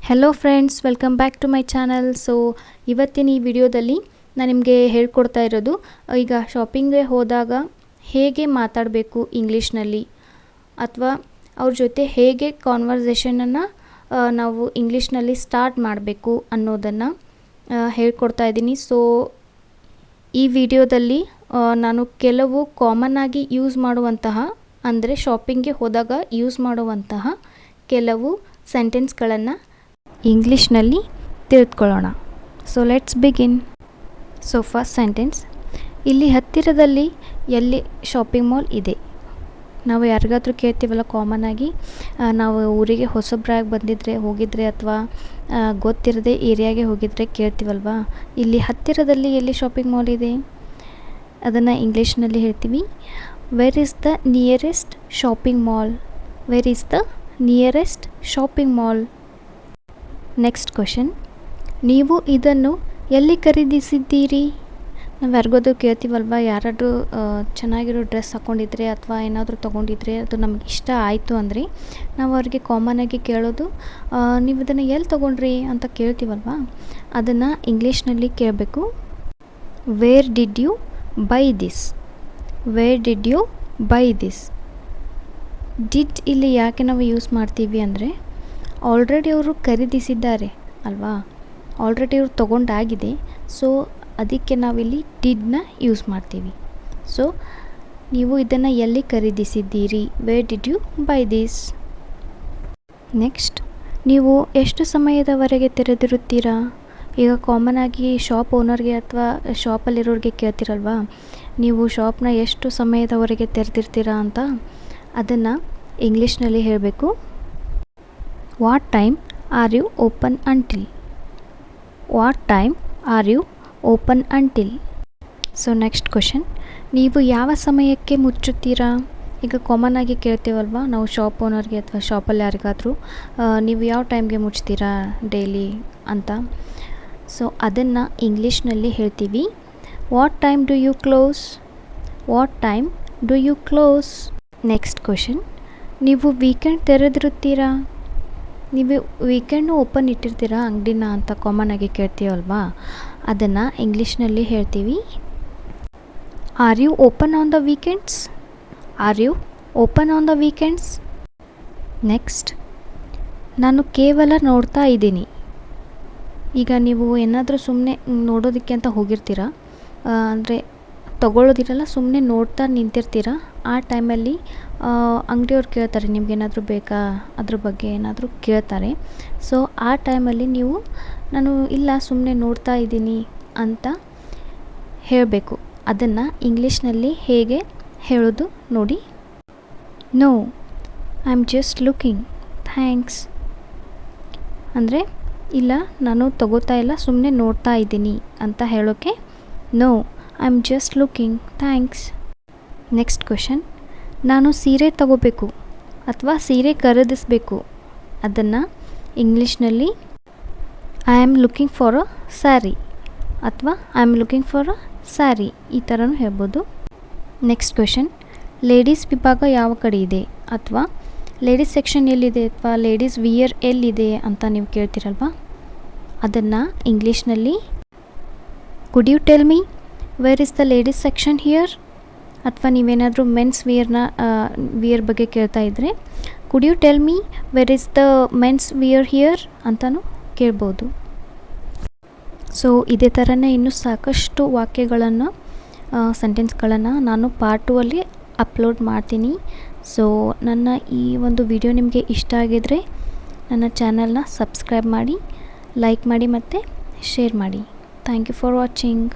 Hello friends, welcome back to my channel. So ಇವತ್ತಿನ ಈ ವಿಡಿಯೋದಲ್ಲಿ ನಾನು ನಿಮಗೆ ಹೇಳ್ಕೊಡ್ತಾ ಇರೋದು ಈಗ ಶಾಪಿಂಗ್ಗೆ ಹೋದಾಗ ಹೇಗೆ ಮಾತಾಡಬೇಕು ಇಂಗ್ಲೀಷ್ನಲ್ಲಿ, ಅಥವಾ ಅವ್ರ ಜೊತೆ ಹೇಗೆ ಕಾನ್ವರ್ಸೇಷನನ್ನು ನಾವು ಇಂಗ್ಲೀಷ್ನಲ್ಲಿ ಸ್ಟಾರ್ಟ್ ಮಾಡಬೇಕು ಅನ್ನೋದನ್ನು ಹೇಳ್ಕೊಡ್ತಾ ಇದ್ದೀನಿ. ಸೊ ಈ ವಿಡಿಯೋದಲ್ಲಿ ನಾನು ಕೆಲವು ಕಾಮನ್ ಆಗಿ ಯೂಸ್ ಮಾಡುವಂತಹ, ಅಂದರೆ ಶಾಪಿಂಗ್ಗೆ ಹೋದಾಗ ಯೂಸ್ ಮಾಡುವಂತಹ ಕೆಲವು ಸೆಂಟೆನ್ಸ್ಗಳನ್ನು ಇಂಗ್ಲೀಷ್ನಲ್ಲಿ ತಿಳಿದುಕೊಳ್ಳೋಣ. So let's begin. So first sentence, ಇಲ್ಲಿ ಹತ್ತಿರದಲ್ಲಿ ಎಲ್ಲಿ ಶಾಪಿಂಗ್ ಮಾಲ್ ಇದೆ. ನಾವು ಯಾರಿಗಾದ್ರೂ ಕೇಳ್ತೀವಲ್ಲ ಕಾಮನ್ ಆಗಿ, ನಾವು ಊರಿಗೆ ಹೊಸಬ್ರಾಗಿ ಹೋಗಿದ್ರೆ ಅಥವಾ ಗೊತ್ತಿರದೆ ಏರಿಯಾಗೆ ಹೋಗಿದ್ರೆ ಕೇಳ್ತೀವಲ್ವಾ, ಇಲ್ಲಿ ಹತ್ತಿರದಲ್ಲಿ ಎಲ್ಲಿ ಶಾಪಿಂಗ್ ಮಾಲ್ ಇದೆ, ಅದನ್ನು ಇಂಗ್ಲೀಷ್ನಲ್ಲಿ ಹೇಳ್ತೀವಿ where is the nearest shopping mall. Where is the nearest shopping mall. Next question, ನೀವು ಇದನ್ನು ಎಲ್ಲಿ ಖರೀದಿಸಿದ್ದೀರಿ. ನಾವು ಯಾರಿಗಾದ್ರೂ ಕೇಳ್ತೀವಲ್ವ, ಯಾರಾದರೂ ಚೆನ್ನಾಗಿರೋ ಡ್ರೆಸ್ ಹಾಕ್ಕೊಂಡಿದ್ರೆ ಅಥವಾ ಏನಾದರೂ ತೊಗೊಂಡಿದ್ರೆ ಅದು ನಮ್ಗೆ ಇಷ್ಟ ಆಯಿತು ಅಂದರೆ ನಾವು ಅವ್ರಿಗೆ ಕಾಮನಾಗಿ ಕೇಳೋದು ನೀವು ಇದನ್ನು ಎಲ್ಲಿ ತೊಗೊಂಡ್ರಿ ಅಂತ ಕೇಳ್ತೀವಲ್ವ, ಅದನ್ನು ಇಂಗ್ಲೀಷ್ನಲ್ಲಿ ಕೇಳಬೇಕು where did you buy this. Where did you buy this. Did ಇಲ್ಲಿ ಯಾಕೆ ನಾವು ಯೂಸ್ ಮಾಡ್ತೀವಿ ಅಂದರೆ, ಆಲ್ರೆಡಿ ಅವರು ಖರೀದಿಸಿದ್ದಾರೆ ಅಲ್ವಾ, ಆಲ್ರೆಡಿ ಅವರು ತೊಗೊಂಡಾಗಿದೆ. ಸೊ ಅದಕ್ಕೆ ನಾವಿಲ್ಲಿ ಡಿಡ್ನ ಯೂಸ್ ಮಾಡ್ತೀವಿ. ಸೊ ನೀವು ಇದನ್ನು ಎಲ್ಲಿ ಖರೀದಿಸಿದ್ದೀರಿ, where did you buy this. Next, ನೀವು ಎಷ್ಟು ಸಮಯದವರೆಗೆ ತೆರೆದಿರುತ್ತೀರಾ. ಈಗ ಕಾಮನ್ ಆಗಿ ಶಾಪ್ ಓನರ್ಗೆ ಅಥವಾ ಶಾಪಲ್ಲಿರೋರಿಗೆ ಕೇಳ್ತಿರಲ್ವಾ, ನೀವು ಶಾಪ್ನ ಎಷ್ಟು ಸಮಯದವರೆಗೆ ತೆರೆದಿರ್ತೀರಾ ಅಂತ, ಅದನ್ನು ಇಂಗ್ಲೀಷ್ನಲ್ಲಿ ಹೇಳಬೇಕು what time are you open until. What time are you open until. So next question, ನೀವು ಯಾವ ಸಮಯಕ್ಕೆ ಮುಚ್ಚುತ್ತೀರಾ. ಈಗ ಕಾಮನ್ ಆಗಿ ಕೇಳ್ತೀವಲ್ವ ನಾವು ಶಾಪ್ ಓನರ್ಗೆ ಅಥವಾ ಶಾಪಲ್ಲಿ ಯಾರಿಗಾದರೂ, ನೀವು ಯಾವ ಟೈಮ್ಗೆ ಮುಚ್ತೀರಾ ಡೈಲಿ ಅಂತ. ಸೊ ಅದನ್ನು ಇಂಗ್ಲೀಷ್ನಲ್ಲಿ ಹೇಳ್ತೀವಿ what time do you close. What time do you close. Next question, ನೀವು ವೀಕೆಂಡ್ ತೆರೆದಿರುತ್ತೀರಾ. ನೀವು ವೀಕೆಂಡು ಓಪನ್ ಇಟ್ಟಿರ್ತೀರಾ ಅಂಗಡಿನ ಅಂತ ಕಾಮನ್ ಆಗಿ ಕೇಳ್ತೀವಲ್ವಾ, ಅದನ್ನು ಇಂಗ್ಲೀಷ್ನಲ್ಲಿ ಹೇಳ್ತೀವಿ are you open on the weekends. Are you open on the weekends. Next, ನಾನು ಕೇವಲ ನೋಡ್ತಾ ಇದ್ದೀನಿ. ಈಗ ನೀವು ಏನಾದರೂ ಸುಮ್ಮನೆ ನೋಡೋದಕ್ಕೆ ಅಂತ ಹೋಗಿರ್ತೀರ, ಅಂದರೆ ತೊಗೊಳ್ಳೋದಿರಲ್ಲ, ಸುಮ್ಮನೆ ನೋಡ್ತಾ ನಿಂತಿರ್ತೀರ. ಆ ಟೈಮಲ್ಲಿ ಅಂಗಡಿಯವ್ರು ಕೇಳ್ತಾರೆ ನಿಮಗೇನಾದರೂ ಬೇಕಾ, ಅದ್ರ ಬಗ್ಗೆ ಏನಾದರೂ ಕೇಳ್ತಾರೆ. ಸೊ ಆ ಟೈಮಲ್ಲಿ ನೀವು ನಾನು ಇಲ್ಲ ಸುಮ್ಮನೆ ನೋಡ್ತಾ ಇದ್ದೀನಿ ಅಂತ ಹೇಳಬೇಕು. ಅದನ್ನು ಇಂಗ್ಲೀಷ್ನಲ್ಲಿ ಹೇಗೆ ಹೇಳೋದು ನೋಡಿ. No, I am just looking, thanks. ಅಂದರೆ ಇಲ್ಲ ನಾನು ತಗೋತಾ ಇಲ್ಲ, ಸುಮ್ಮನೆ ನೋಡ್ತಾ ಇದ್ದೀನಿ ಅಂತ ಹೇಳೋಕ್ಕೆ no, I am just looking, thanks. Next question, ನಾನು ಸೀರೆ ತಗೋಬೇಕು ಅಥವಾ ಸೀರೆ ಖರೀದಿಸಬೇಕು. ಅದನ್ನು ಇಂಗ್ಲೀಷ್ನಲ್ಲಿ I am looking for a sari ಅಥವಾ I am looking for a sari, ಈ ಥರನೂ ಹೇಳ್ಬೋದು. ನೆಕ್ಸ್ಟ್ ಕ್ವೆಶನ್, ಲೇಡೀಸ್ ವಿಭಾಗ ಯಾವ ಕಡೆ ಇದೆ, ಅಥವಾ ಲೇಡೀಸ್ ಸೆಕ್ಷನ್ ಎಲ್ಲಿದೆ, ಅಥವಾ ಲೇಡೀಸ್ ವಿಯರ್ ಎಲ್ಲಿದೆ ಅಂತ ನೀವು ಕೇಳ್ತೀರಲ್ವ, ಅದನ್ನು ಇಂಗ್ಲೀಷ್ನಲ್ಲಿ could you tell me where is the ladies section here. ಅಥವಾ ನೀವೇನಾದರೂ ಮೆನ್ಸ್ ವಿಯರ್ ಬಗ್ಗೆ ಕೇಳ್ತಾ ಇದ್ದರೆ could you tell me where is the men's wear here ಅಂತಲೂ ಕೇಳ್ಬೋದು. ಸೊ ಇದೇ ಥರನೇ ಇನ್ನೂ ಸಾಕಷ್ಟು ವಾಕ್ಯಗಳನ್ನು, ಸೆಂಟೆನ್ಸ್ಗಳನ್ನು ನಾನು ಪಾರ್ಟ್ 2 ಅಲ್ಲಿ ಅಪ್ಲೋಡ್ ಮಾಡ್ತೀನಿ. ಸೊ ನನ್ನ ಈ ಒಂದು ವಿಡಿಯೋ ನಿಮಗೆ ಇಷ್ಟ ಆಗಿದರೆ ನನ್ನ ಚಾನಲ್ನ ಸಬ್ಸ್ಕ್ರೈಬ್ ಮಾಡಿ, ಲೈಕ್ ಮಾಡಿ ಮತ್ತು ಶೇರ್ ಮಾಡಿ. Thank you for watching.